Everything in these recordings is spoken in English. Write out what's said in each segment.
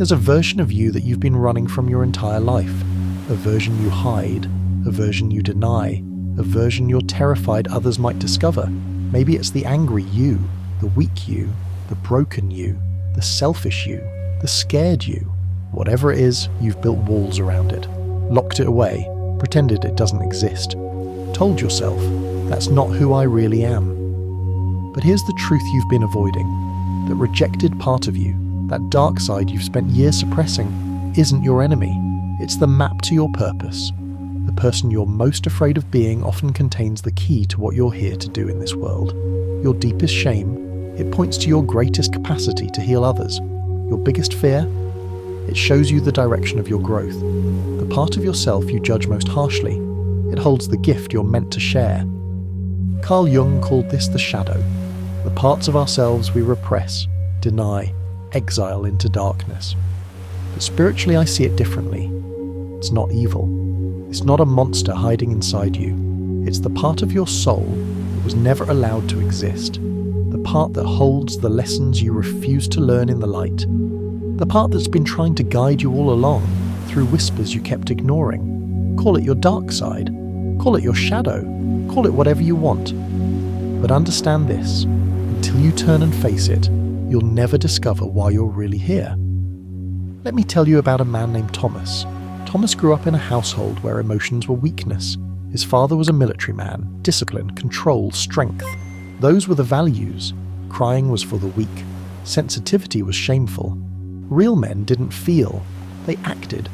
There's a version of you that you've been running from your entire life. A version you hide, a version you deny, a version you're terrified others might discover. Maybe it's the angry you, the weak you, the broken you, the selfish you, the scared you. Whatever it is, you've built walls around it, locked it away, pretended it doesn't exist, told yourself, that's not who I really am. But here's the truth you've been avoiding. That rejected part of you, that dark side you've spent years suppressing, isn't your enemy. It's the map to your purpose. The person you're most afraid of being often contains the key to what you're here to do in this world. Your deepest shame, it points to your greatest capacity to heal others. Your biggest fear, it shows you the direction of your growth. The part of yourself you judge most harshly, it holds the gift you're meant to share. Carl Jung called this the shadow, the parts of ourselves we repress, deny, exile into darkness. But spiritually I see it differently. It's not evil. It's not a monster hiding inside you. It's the part of your soul that was never allowed to exist. The part that holds the lessons you refuse to learn in the light. The part that's been trying to guide you all along through whispers you kept ignoring. Call it your dark side. Call it your shadow. Call it whatever you want. But understand this, until you turn and face it, you'll never discover why you're really here. Let me tell you about a man named Thomas. Thomas grew up in a household where emotions were weakness. His father was a military man, discipline, control, strength. Those were the values. Crying was for the weak. Sensitivity was shameful. Real men didn't feel, they acted.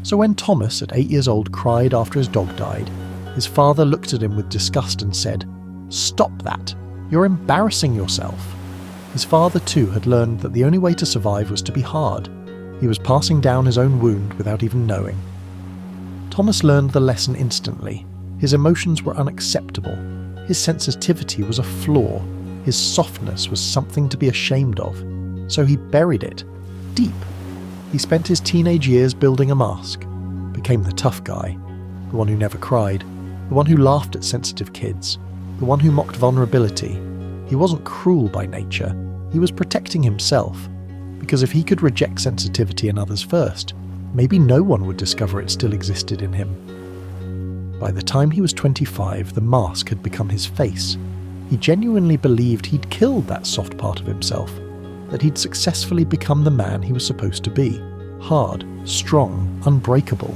So when Thomas, at 8 years old, cried after his dog died, his father looked at him with disgust and said, "Stop that. You're embarrassing yourself." His father too had learned that the only way to survive was to be hard. He was passing down his own wound without even knowing. Thomas learned the lesson instantly. His emotions were unacceptable. His sensitivity was a flaw. His softness was something to be ashamed of. So he buried it, deep. He spent his teenage years building a mask, became the tough guy, the one who never cried, the one who laughed at sensitive kids, the one who mocked vulnerability. He wasn't cruel by nature, he was protecting himself, because if he could reject sensitivity in others first, maybe no one would discover it still existed in him. By the time he was 25, the mask had become his face. He genuinely believed he'd killed that soft part of himself, that he'd successfully become the man he was supposed to be. Hard, strong, unbreakable.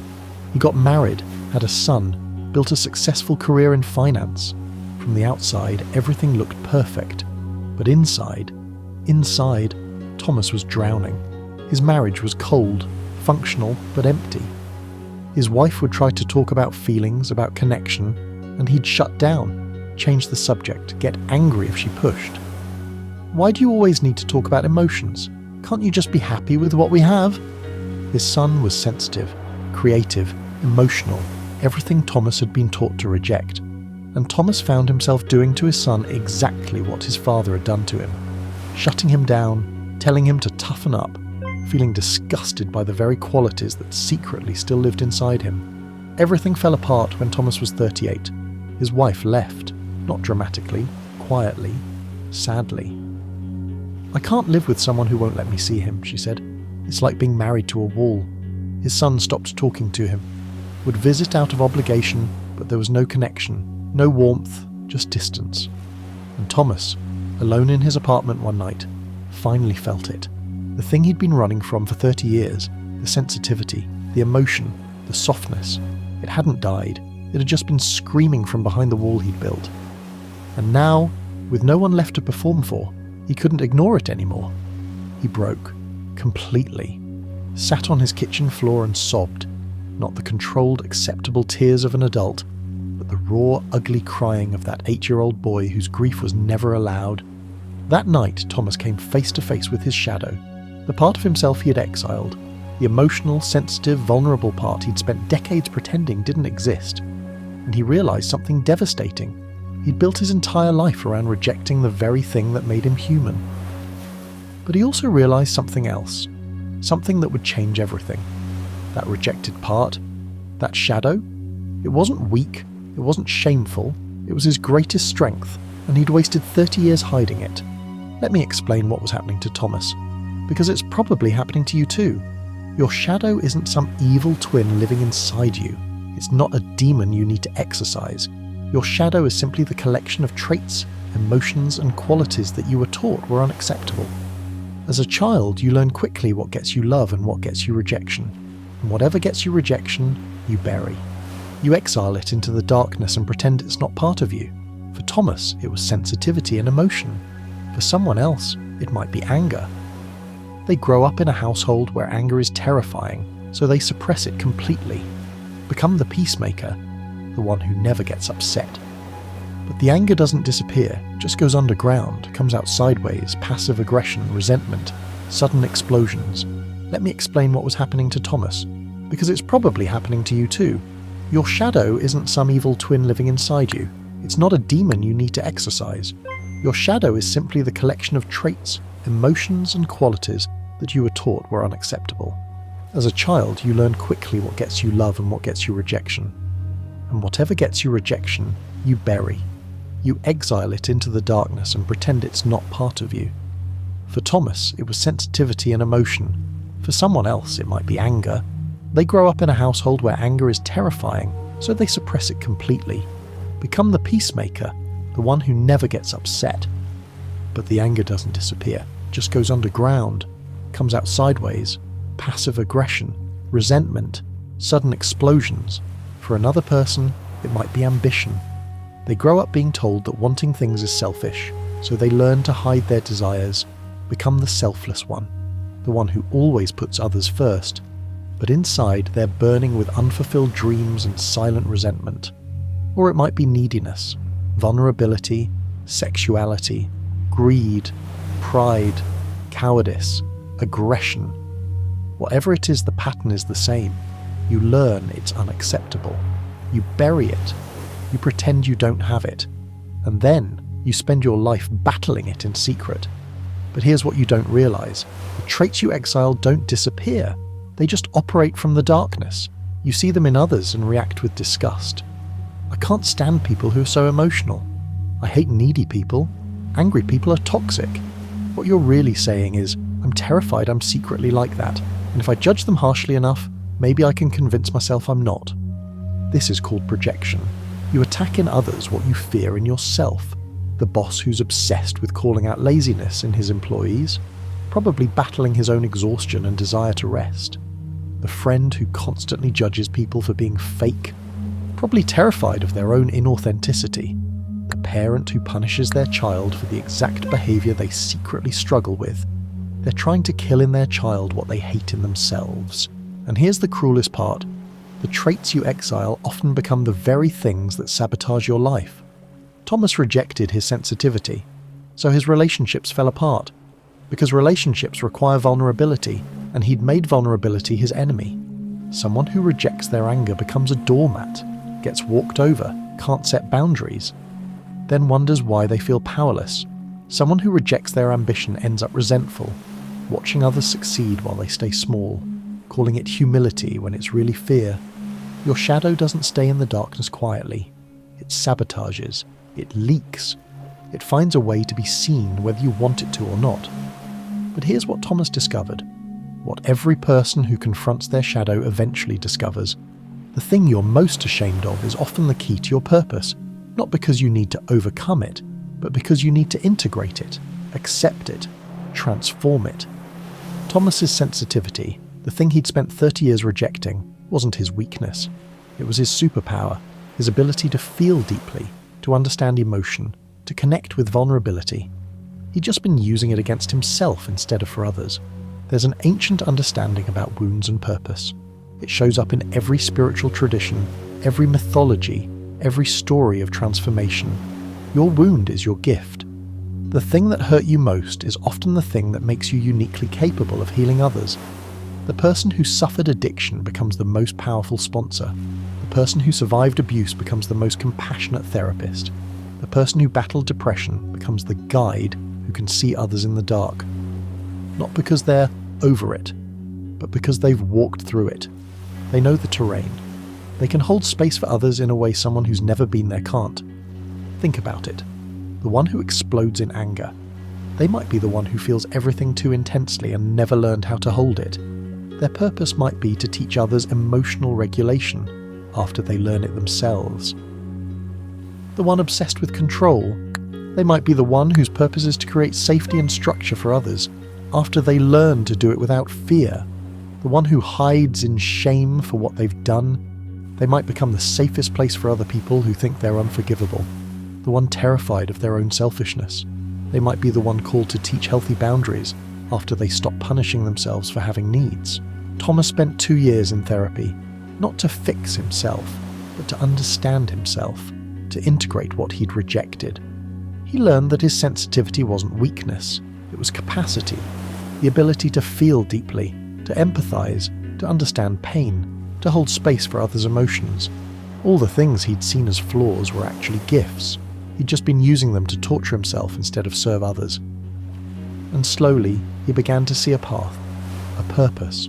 He got married, had a son, built a successful career in finance. From the outside, everything looked perfect. But inside, Thomas was drowning. His marriage was cold, functional, but empty. His wife would try to talk about feelings, about connection, and he'd shut down, change the subject, get angry if she pushed. Why do you always need to talk about emotions? Can't you just be happy with what we have? His son was sensitive, creative, emotional, everything Thomas had been taught to reject. And Thomas found himself doing to his son exactly what his father had done to him. Shutting him down, telling him to toughen up, feeling disgusted by the very qualities that secretly still lived inside him. Everything fell apart when Thomas was 38. His wife left, not dramatically, quietly, sadly. "I can't live with someone who won't let me see him," she said. "It's like being married to a wall." His son stopped talking to him, would visit out of obligation, but there was no connection, no warmth, just distance. And Thomas, alone in his apartment one night, finally felt it. The thing he'd been running from for 30 years, the sensitivity, the emotion, the softness, it hadn't died. It had just been screaming from behind the wall he'd built. And now, with no one left to perform for, he couldn't ignore it anymore. He broke, completely, sat on his kitchen floor and sobbed, not the controlled, acceptable tears of an adult, but the raw, ugly crying of that 8-year-old boy whose grief was never allowed. That night, Thomas came face to face with his shadow, the part of himself he had exiled, the emotional, sensitive, vulnerable part he'd spent decades pretending didn't exist. And he realized something devastating. He'd built his entire life around rejecting the very thing that made him human. But he also realized something else, something that would change everything. That rejected part, that shadow, it wasn't weak, it wasn't shameful, it was his greatest strength, and he'd wasted 30 years hiding it. Let me explain what was happening to Thomas. because it's probably happening to you too. Your shadow isn't some evil twin living inside you. It's not a demon you need to exorcise. Your shadow is simply the collection of traits, emotions, and qualities that you were taught were unacceptable. As a child, you learn quickly what gets you love and what gets you rejection. And whatever gets you rejection, you bury. You exile it into the darkness and pretend it's not part of you. For Thomas, it was sensitivity and emotion. For someone else, it might be anger. They grow up in a household where anger is terrifying, so they suppress it completely. Become the peacemaker, the one who never gets upset. But the anger doesn't disappear, just goes underground, comes out sideways, passive aggression, resentment, sudden explosions. Let me explain what was happening to Thomas, because it's probably happening to you too. Your shadow isn't some evil twin living inside you. It's not a demon you need to exorcise. Your shadow is simply the collection of traits, emotions, and qualities that you were taught were unacceptable. As a child, you learn quickly what gets you love and what gets you rejection. And whatever gets you rejection, you bury. You exile it into the darkness and pretend it's not part of you. For Thomas, it was sensitivity and emotion. For someone else, it might be anger. They grow up in a household where anger is terrifying, so they suppress it completely. Become the peacemaker, the one who never gets upset. But the anger doesn't disappear, just goes underground, comes out sideways, passive aggression, resentment, sudden explosions. For another person, it might be ambition. They grow up being told that wanting things is selfish, so they learn to hide their desires, become the selfless one, the one who always puts others first. But inside, they're burning with unfulfilled dreams and silent resentment. Or it might be neediness, vulnerability, sexuality, greed, pride, cowardice, aggression. Whatever it is, the pattern is the same. You learn it's unacceptable. You bury it. You pretend you don't have it. And then you spend your life battling it in secret. But here's what you don't realize. The traits you exile don't disappear. They just operate from the darkness. You see them in others and react with disgust. I can't stand people who are so emotional. I hate needy people. Angry people are toxic. What you're really saying is, I'm terrified I'm secretly like that, and if I judge them harshly enough, maybe I can convince myself I'm not. This is called projection. You attack in others what you fear in yourself. The boss who's obsessed with calling out laziness in his employees, probably battling his own exhaustion and desire to rest. The friend who constantly judges people for being fake, probably terrified of their own inauthenticity. The parent who punishes their child for the exact behavior they secretly struggle with. They're trying to kill in their child what they hate in themselves. And here's the cruelest part. The traits you exile often become the very things that sabotage your life. Thomas rejected his sensitivity, so his relationships fell apart, because relationships require vulnerability, and he'd made vulnerability his enemy. Someone who rejects their anger becomes a doormat, gets walked over, can't set boundaries, then wonders why they feel powerless. Someone who rejects their ambition ends up resentful, watching others succeed while they stay small, calling it humility when it's really fear. Your shadow doesn't stay in the darkness quietly. It sabotages. It leaks. It finds a way to be seen whether you want it to or not. But here's what Thomas discovered. What every person who confronts their shadow eventually discovers. The thing you're most ashamed of is often the key to your purpose, not because you need to overcome it, but because you need to integrate it, accept it, transform it. Thomas's sensitivity, the thing he'd spent 30 years rejecting, wasn't his weakness. It was his superpower, his ability to feel deeply, to understand emotion, to connect with vulnerability. He'd just been using it against himself instead of for others. There's an ancient understanding about wounds and purpose. It shows up in every spiritual tradition, every mythology, every story of transformation. Your wound is your gift. The thing that hurt you most is often the thing that makes you uniquely capable of healing others. The person who suffered addiction becomes the most powerful sponsor. The person who survived abuse becomes the most compassionate therapist. The person who battled depression becomes the guide who can see others in the dark. Not because they're over it, but because they've walked through it. They know the terrain. They can hold space for others in a way someone who's never been there can't. Think about it. The one who explodes in anger. They might be the one who feels everything too intensely and never learned how to hold it. Their purpose might be to teach others emotional regulation after they learn it themselves. The one obsessed with control, they might be the one whose purpose is to create safety and structure for others after they learn to do it without fear. The one who hides in shame for what they've done, they might become the safest place for other people who think they're unforgivable. The one terrified of their own selfishness, they might be the one called to teach healthy boundaries after they stop punishing themselves for having needs. Thomas spent 2 years in therapy, not to fix himself, but to understand himself, to integrate what he'd rejected. He learned that his sensitivity wasn't weakness, it was capacity, the ability to feel deeply, to empathize, to understand pain, to hold space for others' emotions. All the things he'd seen as flaws were actually gifts. He'd just been using them to torture himself instead of serve others. And slowly, he began to see a path, a purpose.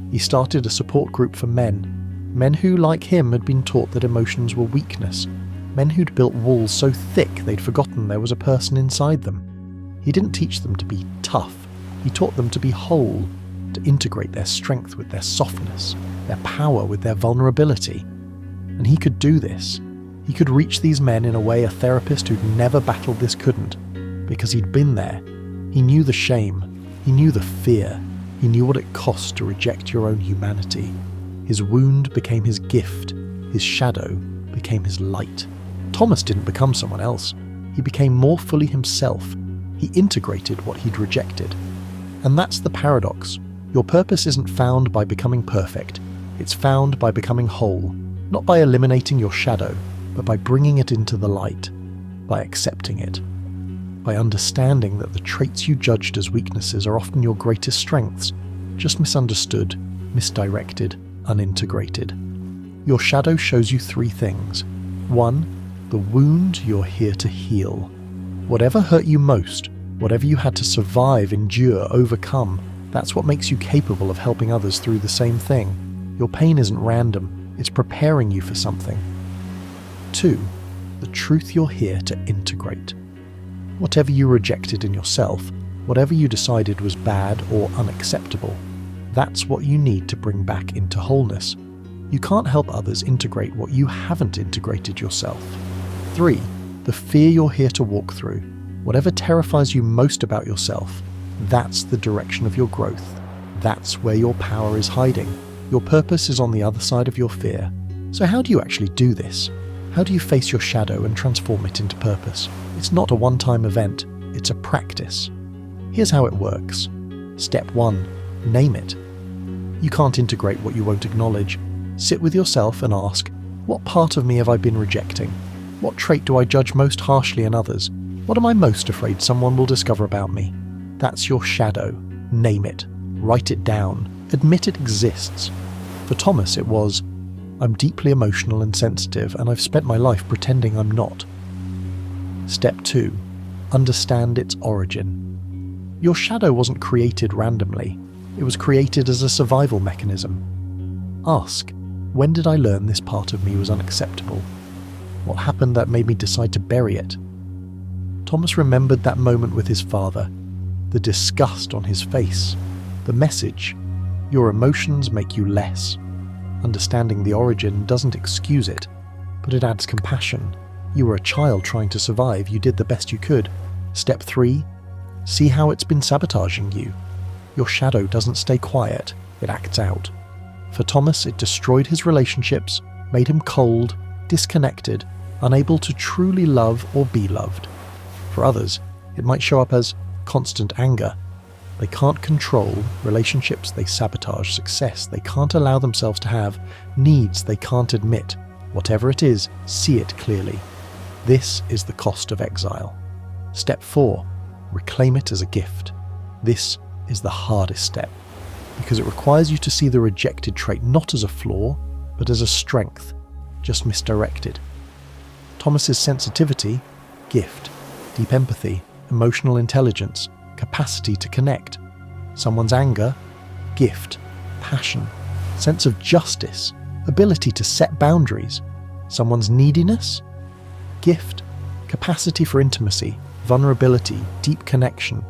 He started a support group for men who, like him, had been taught that emotions were weakness, men who'd built walls so thick they'd forgotten there was a person inside them. He didn't teach them to be tough, he taught them to be whole, to integrate their strength with their softness, their power with their vulnerability. And he could do this. He could reach these men in a way a therapist who'd never battled this couldn't, because he'd been there. He knew the shame, he knew the fear, he knew what it cost to reject your own humanity. His wound became his gift, his shadow became his light. Thomas didn't become someone else, he became more fully himself. He integrated what he'd rejected. And that's the paradox. Your purpose isn't found by becoming perfect, it's found by becoming whole, not by eliminating your shadow, but by bringing it into the light, by accepting it, by understanding that the traits you judged as weaknesses are often your greatest strengths, just misunderstood, misdirected, unintegrated. Your shadow shows you 3 things. 1, the wound you're here to heal. Whatever hurt you most, whatever you had to survive, endure, overcome, that's what makes you capable of helping others through the same thing. Your pain isn't random, it's preparing you for something. 2, the truth you're here to integrate. Whatever you rejected in yourself, whatever you decided was bad or unacceptable, that's what you need to bring back into wholeness. You can't help others integrate what you haven't integrated yourself. 3, the fear you're here to walk through. Whatever terrifies you most about yourself, that's the direction of your growth. That's where your power is hiding. Your purpose is on the other side of your fear. So how do you actually do this? How do you face your shadow and transform it into purpose? It's not a one-time event, it's a practice. Here's how it works. Step 1, name it. You can't integrate what you won't acknowledge. Sit with yourself and ask, what part of me have I been rejecting? What trait do I judge most harshly in others? What am I most afraid someone will discover about me? That's your shadow. Name it. Write it down. Admit it exists. For Thomas it was, I'm deeply emotional and sensitive, and I've spent my life pretending I'm not. Step 2. Understand its origin. Your shadow wasn't created randomly. It was created as a survival mechanism. Ask, when did I learn this part of me was unacceptable? What happened that made me decide to bury it? Thomas remembered that moment with his father, the disgust on his face, the message, your emotions make you less. Understanding the origin doesn't excuse it, but it adds compassion. You were a child trying to survive, you did the best you could. Step 3, see how it's been sabotaging you. Your shadow doesn't stay quiet, it acts out. For Thomas, it destroyed his relationships, made him cold, disconnected, unable to truly love or be loved. For others, it might show up as constant anger. They can't control relationships, they sabotage success, they can't allow themselves to have needs they can't admit. Whatever it is, see it clearly. This is the cost of exile. Step 4, reclaim it as a gift. This is the hardest step, because it requires you to see the rejected trait not as a flaw, but as a strength, just misdirected. Thomas's sensitivity, gift. Deep empathy, emotional intelligence, capacity to connect. Someone's anger, gift, passion, sense of justice, ability to set boundaries. Someone's neediness, gift, capacity for intimacy, vulnerability, deep connection,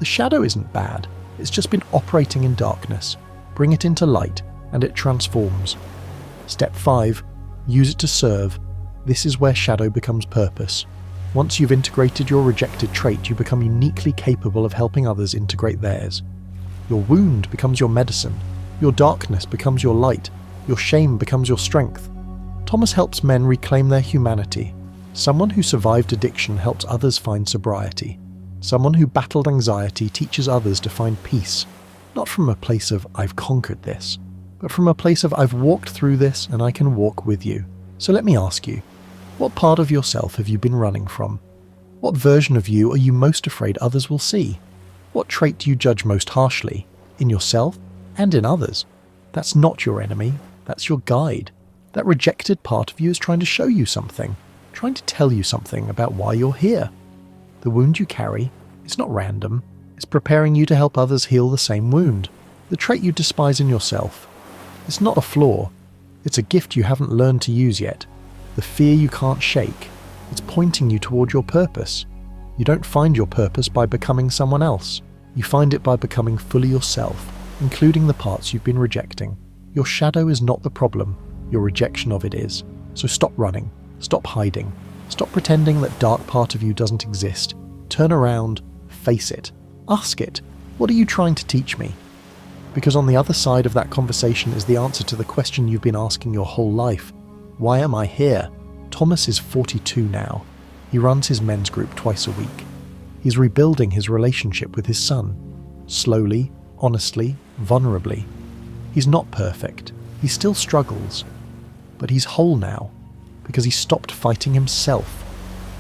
The shadow isn't bad, it's just been operating in darkness. Bring it into light, and it transforms. Step 5. Use it to serve. This is where shadow becomes purpose. Once you've integrated your rejected trait, you become uniquely capable of helping others integrate theirs. Your wound becomes your medicine. Your darkness becomes your light. Your shame becomes your strength. Thomas helps men reclaim their humanity. Someone who survived addiction helps others find sobriety. Someone who battled anxiety teaches others to find peace, not from a place of "I've conquered this," but from a place of "I've walked through this and I can walk with you." So let me ask you, what part of yourself have you been running from? What version of you are you most afraid others will see? What trait do you judge most harshly, in yourself and in others? That's not your enemy, that's your guide. That rejected part of you is trying to show you something, trying to tell you something about why you're here. The wound you carry is not random, it's preparing you to help others heal the same wound. The trait you despise in yourself, it's not a flaw, it's a gift you haven't learned to use yet. The fear you can't shake, it's pointing you toward your purpose. You don't find your purpose by becoming someone else. You find it by becoming fully yourself, including the parts you've been rejecting. Your shadow is not the problem, your rejection of it is. So stop running, stop hiding, stop pretending that dark part of you doesn't exist. Turn around, face it, ask it, what are you trying to teach me? Because on the other side of that conversation is the answer to the question you've been asking your whole life. Why am I here? Thomas is 42 now. He runs his men's group twice a week. He's rebuilding his relationship with his son. Slowly, honestly, vulnerably. He's not perfect. He still struggles. But he's whole now, because he stopped fighting himself.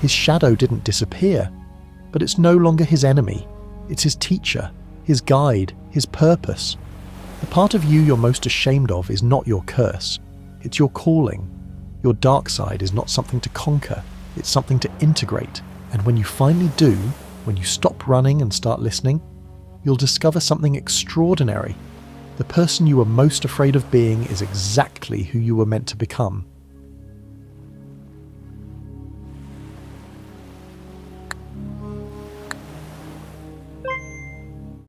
His shadow didn't disappear, but it's no longer his enemy. It's his teacher, his guide, his purpose. The part of you you're most ashamed of is not your curse. It's your calling. Your dark side is not something to conquer. It's something to integrate. And when you finally do, when you stop running and start listening, you'll discover something extraordinary. The person you were most afraid of being is exactly who you were meant to become.